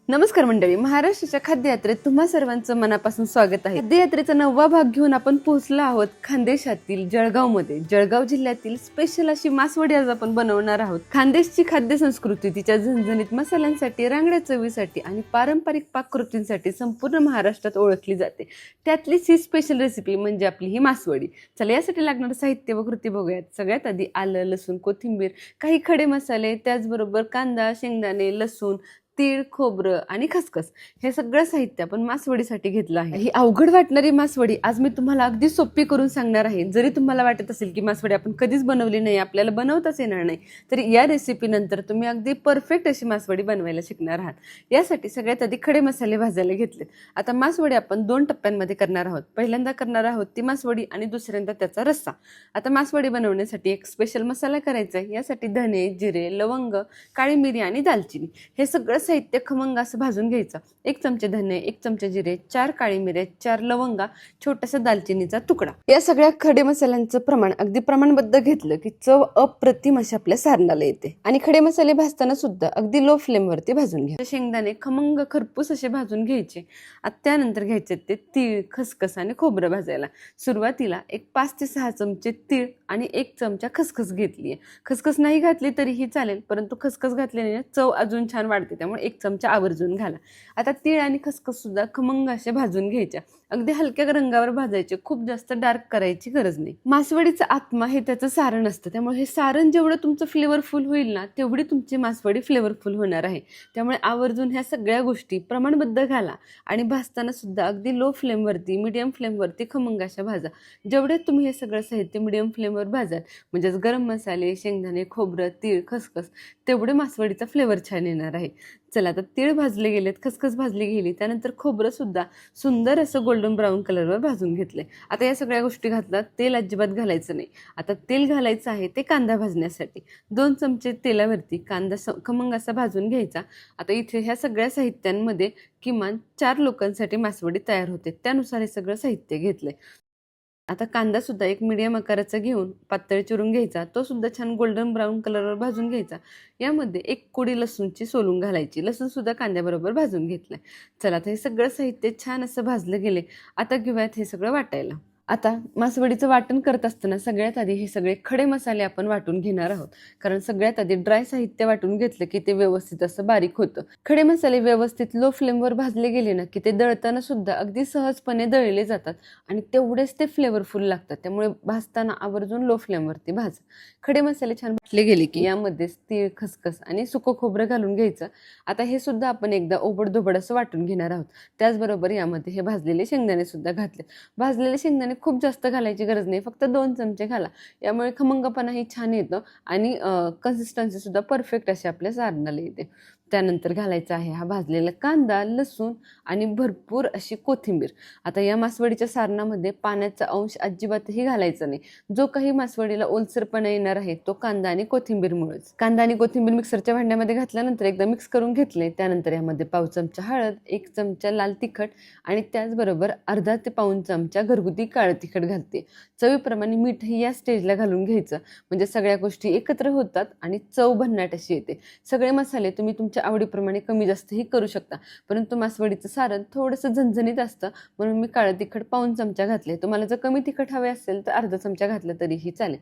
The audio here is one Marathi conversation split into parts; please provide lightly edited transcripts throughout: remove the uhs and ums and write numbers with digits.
नमस्कार मंडळी, महाराष्ट्राच्या खाद्ययात्रेत तुम्हा सर्वांचं मनापासून स्वागत आहे. खाद्ययात्रेचा 9वा भाग घेऊन आपण पोहोचलो आहोत खानदेशातील जळगावमध्ये. जळगाव जिल्ह्यातील स्पेशल अशी मासवडी आज आपण बनवणार आहोत. खानदेशची खाद्य संस्कृती तिच्या झणझणीत मसाल्यांसाठी, रांगड्या चवीसाठी आणि पारंपरिक पाककृतींसाठी संपूर्ण महाराष्ट्रात ओळखली जाते. त्यातलीच ही स्पेशल रेसिपी म्हणजे आपली ही मासवडी. चला यासाठी लागणारं साहित्य व कृती बघूयात. सगळ्यात आधी आलं, लसूण, कोथिंबीर, काही खडे मसाले, त्याचबरोबर कांदा, शेंगदाणे, लसूण, तीळ, खोबरं आणि खसखस हे सगळं साहित्य आपण मासवडीसाठी घेतलं आहे. ही अवघड वाटणारी मासवडी आज मी तुम्हाला अगदी सोपी करून सांगणार आहे. जरी तुम्हाला वाटत असेल की मासवडी आपण कधीच बनवली नाही, आपल्याला बनवताच येणार नाही, तरी या रेसिपी नंतर तुम्ही अगदी परफेक्ट अशी मासवडी बनवायला शिकणार आहात. यासाठी सगळ्यात आधी खडे मसाले भाजायला घेतलेत. आता मासवडी आपण 2 टप्प्यांमध्ये करणार आहोत. पहिल्यांदा करणार आहोत ती मासवडी आणि दुसऱ्यांदा त्याचा रस्सा. आता मासवडी बनवण्यासाठी एक स्पेशल मसाला करायचा आहे. यासाठी धने, जिरे, लवंग, काळी मिरी आणि दालचिनी हे सगळं साहित्य खमंग असं भाजून घ्यायचं. 1 चमचे धने, 1 चमचे जिरे, 4 काळी मिरे, 4 लवंगा, छोटासा दालचिनीचा तुकडा. या सगळ्या खडे मसाल्यांचं प्रमाण अगदी प्रमाणबद्ध घेतलं की चव अप्रतिम अशी आपल्या सारणाला येते. आणि खडे मसाले भाजताना सुद्धा अगदी लो फ्लेम वरती भाजून घ्या. शेंगदाणे खमंग खरपूस असे भाजून घ्यायचे. त्यानंतर घ्यायचे ते तीळ, खसखस आणि खोबरं भाजायला. सुरुवातीला एक 5 ते 6 चमचे तीळ आणि 1 चमचा खसखस घेतलीये. खसखस नाही घातली तरीही चालेल, परंतु खसखस घातल्याने चव अजून छान वाढते, त्यामुळे 1 चमचा आवर्जून घाला. आता तीळ आणि खसखस सुद्धा खमंग असे भाजून घ्यायच्या. अगदी हलक्या रंगावर भाजायचे, खूप जास्त डार्क करायची गरज नाही. मासवडीचा आत्मा हे त्याचं सारण असतं, त्यामुळे हे सारण जेवढं तुमचं फ्लेवरफुल होईल ना, तेवढी तुमची मासवडी फ्लेवरफुल होणार आहे. त्यामुळे आवर्जून ह्या सगळ्या गोष्टी प्रमाणबद्ध घाला आणि भाजताना सुद्धा अगदी लो फ्लेमवरती, मीडियम फ्लेमवरती खमंग अशा भाजा. जेवढे तुम्ही हे सगळं साहित्य मीडियम फ्लेमवर भाजाल, म्हणजेच गरम मसाले, शेंगदाणे, खोबरं, तीळ, खसखस, तेवढे मासवडीचा फ्लेवर छान येणार आहे. चला आता तीळ भाजले गेलेत, खसखस भाजली गेली, त्यानंतर खोबरं सुद्धा सुंदर असं गोल्डन ब्राऊन कलरवर भाजून घेतलंय. आता या सगळ्या गोष्टी घातल्यात, तेल अजिबात घालायचं नाही. आता तेल घालायचं आहे ते कांदा भाजण्यासाठी. 2 चमचे तेलावरती कांदा खमंग असा भाजून घ्यायचा. आता इथे ह्या सगळ्या साहित्यांमध्ये किमान 4 लोकांसाठी मासवडी तयार होते, त्यानुसार हे सगळं साहित्य घेतलंय. आता कांदा सुद्धा एक मीडियम आकाराचा घेऊन पातळ चिरून घ्यायचा. तो सुद्धा छान गोल्डन ब्राऊन कलरवर भाजून घ्यायचा. यामध्ये 1 कुडी लसूणची सोलून घालायची. लसूण सुद्धा कांद्याबरोबर भाजून घेतलंय. चला आता हे सगळं साहित्य छान असं भाजलं गेले. आता घेऊयात हे सगळं वाटायला. आता मासवडीचं वाटण करत असताना सगळ्यात आधी हे सगळे खडे मसाले आपण वाटून घेणार आहोत. कारण सगळ्यात आधी ड्राय साहित्य वाटून घेतलं की ते व्यवस्थित असं बारीक होतं. खडे मसाले व्यवस्थित लो फ्लेमवर भाजले गेले ना की ते दळताना सुद्धा अगदी सहजपणे दळले जातात आणि तेवढेच ते फ्लेवरफुल लागतात. त्यामुळे भाजताना आवर्जून लो फ्लेमवरती भाजा. खडे मसाले छान भाजले गेले की यामध्ये तीळ, खसखस आणि सुकं खोबरं घालून घ्यायचं. आता हे सुद्धा आपण एकदा ओबडधोबड असं वाटून घेणार आहोत. त्याचबरोबर यामध्ये हे भाजलेले शेंगदाणे सुद्धा घातले. भाजलेले शेंगदाणे खूप जास्त घालायची गरज नाही, फक्त 2 चमचे घाला. यामुळे खमंगपणाही छान येतं आणि कन्सिस्टन्सी सुद्धा परफेक्ट अशी आपल्या सारणाला येते. त्यानंतर घालायचा आहे हा भाजलेला कांदा, लसूण आणि भरपूर अशी कोथिंबीर. आता या मासवडीच्या सारणामध्ये पाण्याचा अंश अजिबातही घालायचा नाही. जो काही मासवडीला ओलसरपणा येणार आहे तो कांदा आणि कोथिंबीरमुळेच. कांदा आणि कोथिंबीर मिक्सरच्या भांड्यामध्ये घातल्यानंतर एकदा मिक्स करून घेतले. त्यानंतर यामध्ये पाव चमचा हळद, 1 चमचा लाल तिखट आणि त्याचबरोबर अर्धा ते पाऊण चमचा घरगुती काळं तिखट घालते. चवीप्रमाणे मीठही या स्टेजला घालून घ्यायचं, म्हणजे सगळ्या गोष्टी एकत्र होतात आणि चव भन्नाट अशी येते. सगळे मसाले तुम्ही तुमच्या आवडीप्रमाणे कमी जास्तही करू शकता, परंतु मासवडीचं सारण थोडंसं झणझणीत असतं म्हणून मी काळं तिखट पाऊण चमचा घातले. तुम्हाला जर कमी तिखट हवे असेल तर अर्धा चमचा घातलं तरीही चालेल.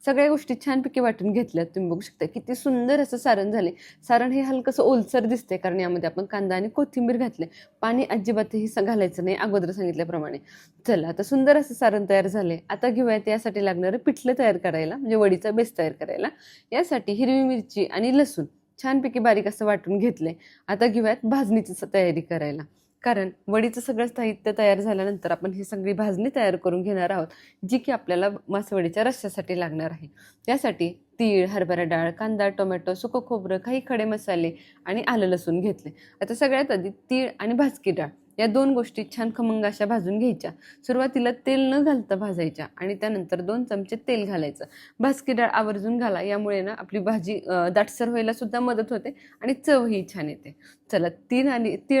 सगळ्या गोष्टी छानपैकी वाटून घेतल्यात. तुम्ही बघू शकता किती सुंदर असं सारण झाले. सारण हे हलकंसं ओलसर दिसते कारण यामध्ये आपण कांदा आणि कोथिंबीर घातले. पाणी अजिबातही घालायचं नाही अगोदर सांगितल्याप्रमाणे. चला आता सुंदर असं सारण तयार झाले. आता घेऊयात यासाठी लागणारं पिठलं तयार करायला, म्हणजे वडीचा बेस तयार करायला. यासाठी हिरवी मिरची आणि लसूण छानपैकी बारीक असं वाटून घेतलंय. आता घेऊयात भाजणीची तयारी करायला. कारण वडीचं सगळं साहित्य तयार झाल्यानंतर आपण ही सगळी भाजणी तयार करून घेणार आहोत, जी की आपल्याला मासवडीच्या रश्श्यासाठी लागणार आहे. त्यासाठी तीळ, हरभरा डाळ, कांदा, टोमॅटो, सुकं खोबरं, काही खडे मसाले आणि आलं लसूण घेतले. आता सगळ्यात आधी तीळ आणि भाजकी डाळ या 2 गोष्टी छान खमंग अशा भाजून घ्यायच्या. सुरुवातीला तेल न घालता भाजायच्या आणि त्यानंतर 2 चमचे तेल घालायचं. भाजकी डाळ आवर्जून घाला, यामुळे ना आपली भाजी दाटसर व्हायला सुद्धा मदत होते आणि चवही छान येते. चला तीळ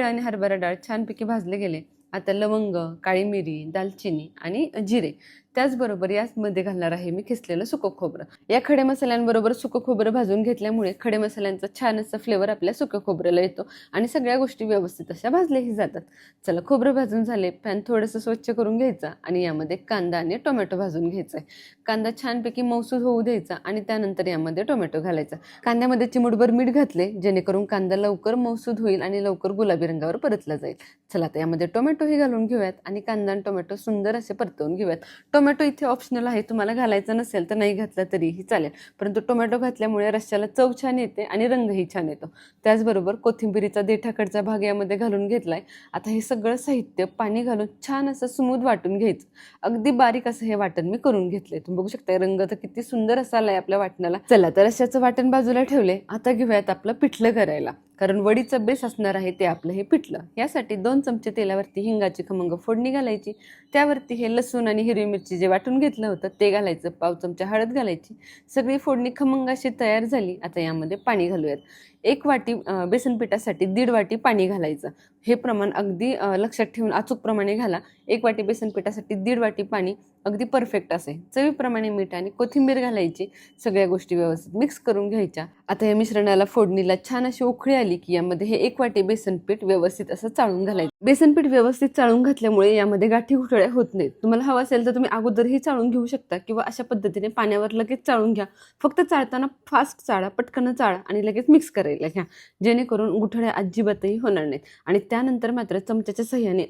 आणि हरभरा डाळ छानपैकी भाजले गेले. आता लवंग, काळी मिरी, दालचिनी आणि जिरे त्याचबरोबर यामध्ये घालणार आहे मी किसलेलं सुकं खोबरं. या खडे मसाल्यांबरोबर सुकं खोबरं भाजून घेतल्यामुळे खडे मसाल्यांचा छान असा फ्लेवर आपल्या सुक्या खोबऱ्याला येतो आणि सगळ्या गोष्टी व्यवस्थित अशा भाजल्याही जातात. चला, खोबरं भाजून झाले. पॅन थोडंसं स्वच्छ करून घ्यायचा आणि यामध्ये कांदा आणि टोमॅटो भाजून घ्यायचा आहे. कांदा छानपैकी मऊसूद होऊ द्यायचा आणि त्यानंतर यामध्ये टोमॅटो घालायचा. कांद्यामध्ये चिमूटभर मीठ घातले जेणेकरून कांदा लवकर मऊसूद होईल आणि लवकर गुलाबी रंगावर परतला जाईल. चला, आता यामध्ये टोमॅटोही घालून घेऊयात आणि कांदा आणि टोमॅटो सुंदर असे परतवून घेऊयात. टोमॅटो इथे ऑप्शनल आहे, तुम्हाला घालायचं नसेल तर नाही घातला तरीही चालेल, परंतु टोमॅटो घातल्यामुळे रश्श्याला चव छान येते आणि रंगही छान येतो. त्याचबरोबर कोथिंबिरीचा देठाकडचा भाग यामध्ये घालून घेतलाय. आता हे सगळं साहित्य पाणी घालून छान असं स्मूथ वाटून घ्यायचं. अगदी बारीक असं हे वाटण मी करून घेतलंय. तुम्ही बघू शकता रंग तर किती सुंदर असा आलाय आपल्या वाटणाला. चला, तर रश्श्याचं वाटण बाजूला ठेवले. आता घेऊयात आपलं पिठलं करायला, कारण वडीचं बेस असणार आहे ते आपलं हे पिठलं. यासाठी 2 चमचे तेलावरती हिंगाची खमंग फोडणी घालायची. त्यावरती हे लसूण आणि हिरवी मिरची जे वाटून घेतलं होतं ते घालायचं. पाव चमचा हळद घालायची. सगळी फोडणी खमंग अशी तयार झाली. आता यामध्ये पाणी घालूयात. 1 वाटी बेसन पिठासाठी 1.5 वाटी पाणी घालायचं. हे प्रमाण अगदी लक्षात ठेवून अचूक प्रमाणे घाला. 1 वाटी बेसन पिठासाठी 1.5 वाटी पाणी अगदी परफेक्ट असे. चवीप्रमाणे मीठ आणि कोथिंबीर घालायची. सगळ्या गोष्टी व्यवस्थित मिक्स करून घ्यायच्या. आता या मिश्रणाला फोडणीला छान अशी उकळी आली की यामध्ये हे 1 वाटी बेसन पीठ व्यवस्थित असं चाळून घालायचं. बेसन पीठ व्यवस्थित चाळून घातल्यामुळे यामध्ये गाठी गुठळ्या होत नाहीत. तुम्हाला हवं असेल तर तुम्ही अगोदरही चाळून घेऊ शकता किंवा अशा पद्धतीने पाण्यावर लगेच चाळून घ्या. फक्त चाळताना फास्ट चाळा, पटकन चाळा आणि लगेच मिक्स करायला घ्या, जेणेकरून गुठळ्या अजिबातही होणार नाहीत. आणि त्यानंतर मात्र चमच्याच्या सहाय्याने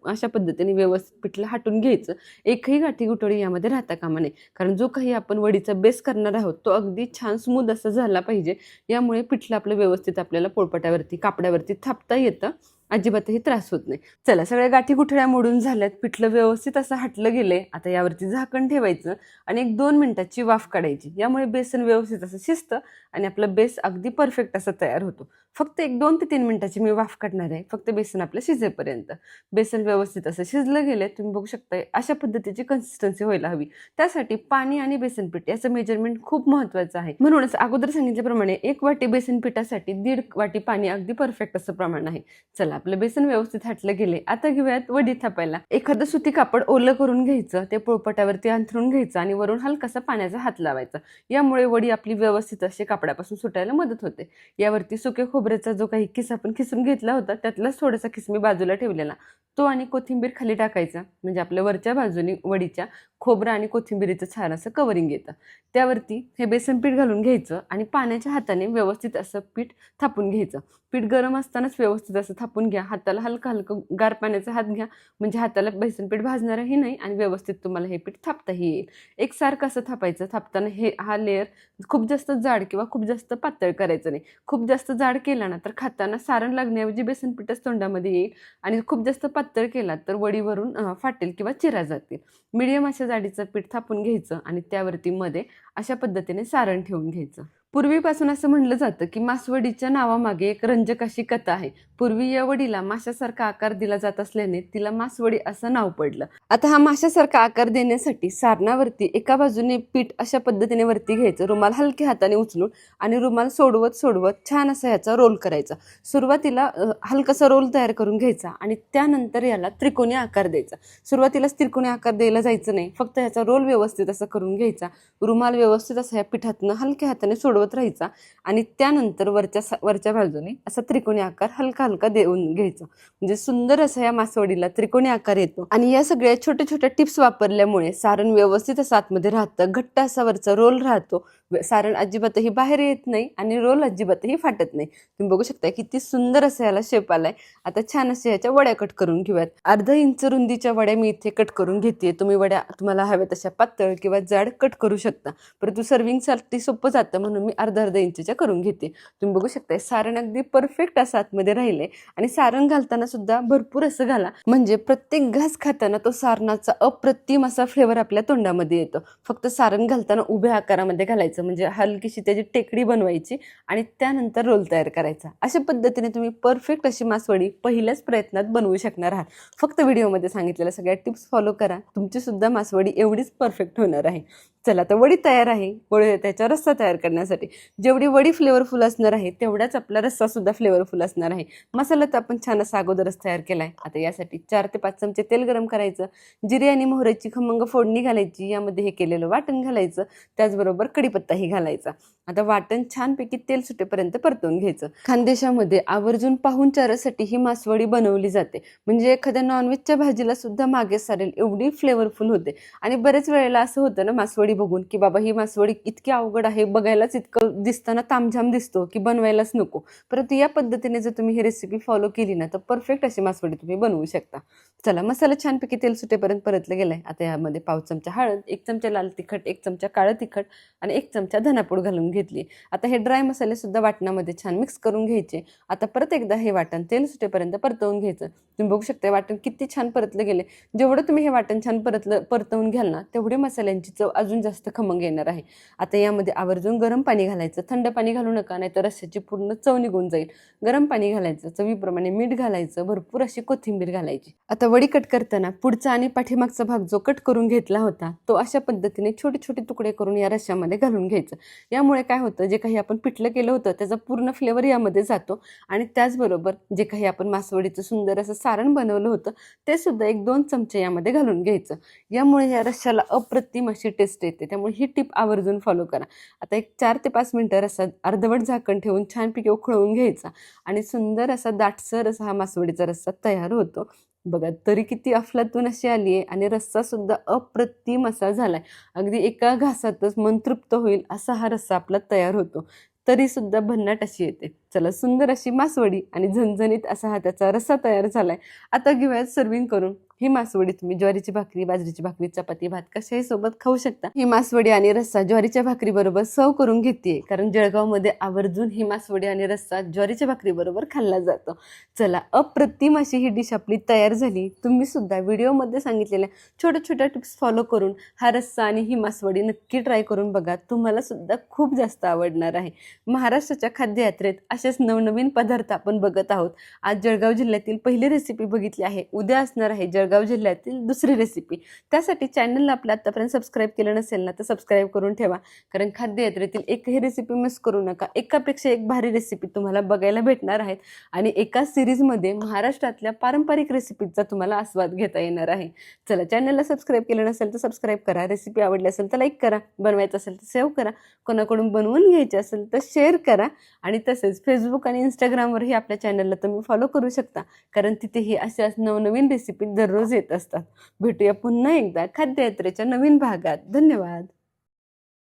अशा पद्धतीने व्यवस्थित पिठलं हाटून घ्यायचं. एकही गाठी गुठळी यामध्ये राहता कामा नये, कारण जो काही आपण वडीचा बेस करणार आहोत तो अगदी छान स्मूथ असा झाला पाहिजे. यामुळे पिठलं आपलं व्यवस्थित आपल्याला पोळपाटावरती कापडावरती थापता येतं, अजिबातही त्रास होत नाही. चला, सगळ्या गाठी गुठळ्या मोडून झाल्यात. पिठलं व्यवस्थित असं हाटलं गेलंय. आता यावरती झाकण ठेवायचं आणि 1-2 मिनिटाची वाफ काढायची. यामुळे बेसन व्यवस्थित असं शिजतं आणि आपला बेस अगदी परफेक्ट असा तयार होतो. फक्त 2 ते 3 मिनिटाची मी वाफ काढणार आहे, फक्त बेसन आपलं शिजेपर्यंत. बेसन व्यवस्थित असं शिजलं गेलंय. तुम्ही बघू शकता अशा पद्धतीची कन्सिस्टन्सी व्हायला हवी. त्यासाठी पाणी आणि बेसन पीठ याचं मेजरमेंट खूप महत्त्वाचं आहे. म्हणूनच अगोदर सांगितल्याप्रमाणे 1 वाटी बेसन पिठासाठी 1.5 वाटी पाणी अगदी परफेक्ट असं प्रमाण आहे. चला, आपलं बेसन व्यवस्थित हाटलं गेले. आता घेऊयात वडी थापायला. एखादं सुती कापड ओलं करून घ्यायचं, ते पोळपाटावरती अंथरून घ्यायचं आणि वरून हलकासा पाण्याचा हात लावायचा. यामुळे वडी आपली व्यवस्थित अशी कापडापासून सुटायला मदत होते. यावरती सुके खोबऱ्याचा जो काही किस आपण खिसून घेतला होता त्यातलाच थोडासा किस मी बाजूला ठेवलेला, तो आणि कोथिंबीर खाली टाकायचा. म्हणजे आपल्या वरच्या बाजूने वडीच्या खोबरं आणि कोथिंबीरीचं छान असं कवरिंग येतं. त्यावरती हे बेसन पीठ घालून घ्यायचं आणि पाण्याच्या हाताने व्यवस्थित असं पीठ थापून घ्यायचं. पीठ गरम असतानाच व्यवस्थित असं थापून घ्या. हाताला हलकं गार पाण्याचा हात घ्या, म्हणजे हाताला बेसन पीठ भाजणारही नाही आणि व्यवस्थित तुम्हाला हे पीठ थापताही येईल. एकसारखं असं थापायचं. थापताना हा लेअर खूप जास्त जाड किंवा खूप जास्त पातळ करायचं नाही. खूप जास्त जाड केला ना तर खाताना सारण लागण्याऐवजी बेसन पीठच तोंडामध्ये येईल आणि खूप जास्त पातळ केला तर वडीवरून फाटेल किंवा चिरा जातील. मीडियम अशा जाडीचं पीठ थापून घ्यायचं आणि त्यावरती मध्ये अशा पद्धतीने सारण ठेवून घ्यायचं. पूर्वीपासून असं म्हणलं जातं की मासवडीच्या नावामागे एक रंजक अशी कथा आहे. पूर्वी या वडीला माशासारखा आकार दिला जात असल्याने तिला मासवडी असं नाव पडलं. आता हा माशासारखा आकार देण्यासाठी सारणावरती एका बाजूने पीठ अशा पद्धतीने वरती घ्यायचं, रुमाल हलक्या हाताने उचलून आणि रुमाल सोडवत सोडवत छान असा ह्याचा रोल करायचा. सुरुवातीला हलकासा रोल तयार करून घ्यायचा आणि त्यानंतर याला त्रिकोणी आकार द्यायचा. सुरुवातीलाच त्रिकोणी आकार द्यायला जायचं नाही, फक्त ह्याचा रोल व्यवस्थित असा करून घ्यायचा. रुमाल व्यवस्थित असा ह्या पिठातनं हलक्या हाताने सोडवत राहायचा आणि त्यानंतर वरच्या बाजूने असा त्रिकोणी आकार हलका हलका देऊन घ्यायचा. म्हणजे सुंदर असा या मासवडीला त्रिकोणी आकार येतो. आणि या सगळ्या छोट्या छोट्या टिप्स वापरल्यामुळे सारण व्यवस्थित असं आतमध्ये राहतं, घट्ट असा वरचा रोल राहतो, सारण अजिबातही बाहेर येत नाही आणि रोल अजिबातही फाटत नाही. तुम्ही बघू शकता किती सुंदर असं याला शेप आलाय. आता छान असे ह्याच्या वड्या कट करून घेऊयात. 1/2 इंच रुंदीच्या वड्या मी इथे कट करून घेते. तुम्ही वड्या तुम्हाला हव्या तशा पातळ किंवा जाड कट करू शकता, परंतु सर्विंगसाठी सोपं जातं म्हणून मी 1/2 इंचच्या करून घेते. तुम्ही बघू शकता सारण अगदी परफेक्ट असं आतमध्ये राहिले. आणि सारण घालताना सुद्धा भरपूर असं घाला, म्हणजे प्रत्येक घास खाताना तो सारणाचा अप्रतिम असा फ्लेवर आपल्या तोंडामध्ये येतो. फक्त सारण घालताना उभ्या आकारामध्ये घालायचं, म्हणजे हलकीशी त्याची टेकडी बनवायची आणि त्यानंतर रोल तयार करायचा. अशा पद्धतीने तुम्ही परफेक्ट अशी मासवडी पहिल्याच प्रयत्नात बनवू शकणार आहात. फक्त व्हिडिओमध्ये सांगितलेल्या सगळ्या टिप्स फॉलो करा, तुमची सुद्धा मासवडी एवढीच परफेक्ट होणार आहे. चला, तर वडी तयार आहे. वडी त्याचा रस्सा तयार करण्यासाठी जाते. जेवढी वडी फ्लेवरफुल असणार आहे तेवढाच आपला रस्सा सुद्धा फ्लेवरफुल असणार आहे. मसाला तर आपण छान असा अगोदरच तयार केलाय. आता यासाठी 4 ते 5 चमचे तेल गरम करायचं, जिरे आणि मोहरीची खमंग फोडणी घालायची, यामध्ये हे केलेलं वाटण घालायचं, त्याचबरोबर कढीपत्ताही घालायचा. आता वाटण छानपैकी तेल सुटेपर्यंत परतवून घ्यायचं. खानदेशामध्ये आवर्जून पाहुणचारासाठी ही मासवडी बनवली जाते. म्हणजे एखाद्या नॉनव्हेजच्या भाजीला सुद्धा मागे सारेल एवढी फ्लेवरफुल होते. आणि बरेच वेळेला असं होतं ना मासवडी बघून की बाबा ही मासवडी इतकी अवघड आहे, बघायलाच इतकं दिसताना तामझाम दिसतो की बनवायलाच नको. परंतु या पद्धतीने जर तुम्ही ही रेसिपी फॉलो केली ना तर परफेक्ट अशी मासवडी तुम्ही बनवू शकता. चला, मसाला छानपैकी तेल सुटेपर्यंत परतलं गेलाय. आता यामध्ये पाव चमचा हळद, 1 चमचा लाल तिखट, 1 चमचा काळं तिखट आणि 1 चमचा धनापूड घालून घेतली. आता हे ड्राय मसाले सुद्धा वाटणामध्ये छान मिक्स करून घ्यायचे. आता परत एकदा हे वाटण तेल सुटेपर्यंत परतवून घ्यायचं. तुम्ही बघू शकता वाटण किती छान परतलं गेले. जेवढं तुम्ही हे वाटण छान परतवून घ्याल ना तेवढे मसाल्यांची चव अजून जास्त खमंग येणार आहे. आता यामध्ये आवर्जून गरम पाणी घालायचं. थंड पाणी घालू नका, नाहीतर रस्स्याची पूर्ण चव निघून जाईल. गरम पाणी घालायचं, चवीप्रमाणे मीठ घालायचं, भरपूर अशी कोथिंबीर घालायची. आता वडी कट करताना पुढचा आणि पाठीमागचा भाग जो कट करून घेतला होता तो अशा पद्धतीने छोटे छोटे तुकडे करून या रश्श्यामध्ये घालून घ्यायचं. यामुळे काय होतं, जे काही आपण पिठलं केलं होतं त्याचा पूर्ण फ्लेवर यामध्ये जातो आणि त्याचबरोबर जे काही आपण मासवडीचं सुंदर असं सारण बनवलं होतं ते सुद्धा 1-2 चमचे यामध्ये घालून घ्यायचं. यामुळे या रश्श्याला अप्रतिम अशी टेस्ट येते. त्यामुळे ही टिप आवर्जून फॉलो करा. आता एक 4 ते 5 मिनिटं रस्सा अर्धवट झाकण ठेवून छानपैकी उकळवून घ्यायचा आणि सुंदर असा दाटसर असा हा मासवडीचा रस्सा तयार होतो. बघा तरी किती अफलातून अशी आली आहे आणि रस्सा सुद्धा अप्रतिम असा झालाय. अगदी एका घासातच मन तृप्त होईल असा हा रस्सा आपला तयार होतो. तरी सुद्धा भन्नाट अशी येते. चला, सुंदर अशी मासवडी आणि झणझणीत असा हा त्याचा रस्सा तयार झालाय. आता घेऊयात सर्विंग करून. ही मासवडी तुम्ही ज्वारीची भाकरी, बाजरीची भाकरी, चपाती, भात कशाही सोबत खाऊ शकता. ही मासवडी आणि रस्सा ज्वारीच्या भाकरी बरोबर सर्व करून घेते, कारण जळगावमध्ये आवर्जून ही मासवडी आणि रस्सा ज्वारीच्या भाकरी बरोबर खाल्ला जातो. चला, अप्रतिम अशी ही डिश आपली तयार झाली. तुम्ही सुद्धा व्हिडिओमध्ये सांगितलेल्या छोट्या छोट्या टिप्स फॉलो करून हा रस्सा आणि ही मासवडी नक्की ट्राय करून बघा. तुम्हाला सुद्धा खूप जास्त आवडणार आहे. महाराष्ट्राच्या खाद्ययात्रेत असेच नवनवीन पदार्थ आपण बघत आहोत. आज जळगाव जिल्ह्यातील पहिली रेसिपी बघितली आहे. उद्या असणार आहे जळगाव जिल्ह्यातील दुसरी रेसिपी. त्यासाठी चॅनलला आपल्या आतापर्यंत सबस्क्राईब केलं नसेल ना तर सबस्क्राईब करून ठेवा, कारण खाद्ययात्रेतील एकही रेसिपी मिस करू नका. एकापेक्षा एक भारी रेसिपी तुम्हाला बघायला भेटणार आहेत आणि एका सिरीजमध्ये महाराष्ट्रातल्या पारंपरिक रेसिपीचा तुम्हाला आस्वाद घेता येणार आहे. चला, चॅनलला सबस्क्राईब केलं नसेल तर सबस्क्राईब करा. रेसिपी आवडली असेल तर लाईक करा, बनवायचं असेल तर सेव्ह करा, कोणाकडून बनवून घ्यायची असेल तर शेअर करा आणि तसेच फेसबुक आणि इंस्टाग्रामवरही आपल्या चॅनलला तुम्ही फॉलो करू शकता, कारण तिथेही अशाच नवनवीन रेसिपी दररोज येत असतात. भेटूया पुन्हा एकदा खाद्ययात्रेच्या नवीन भागात. धन्यवाद.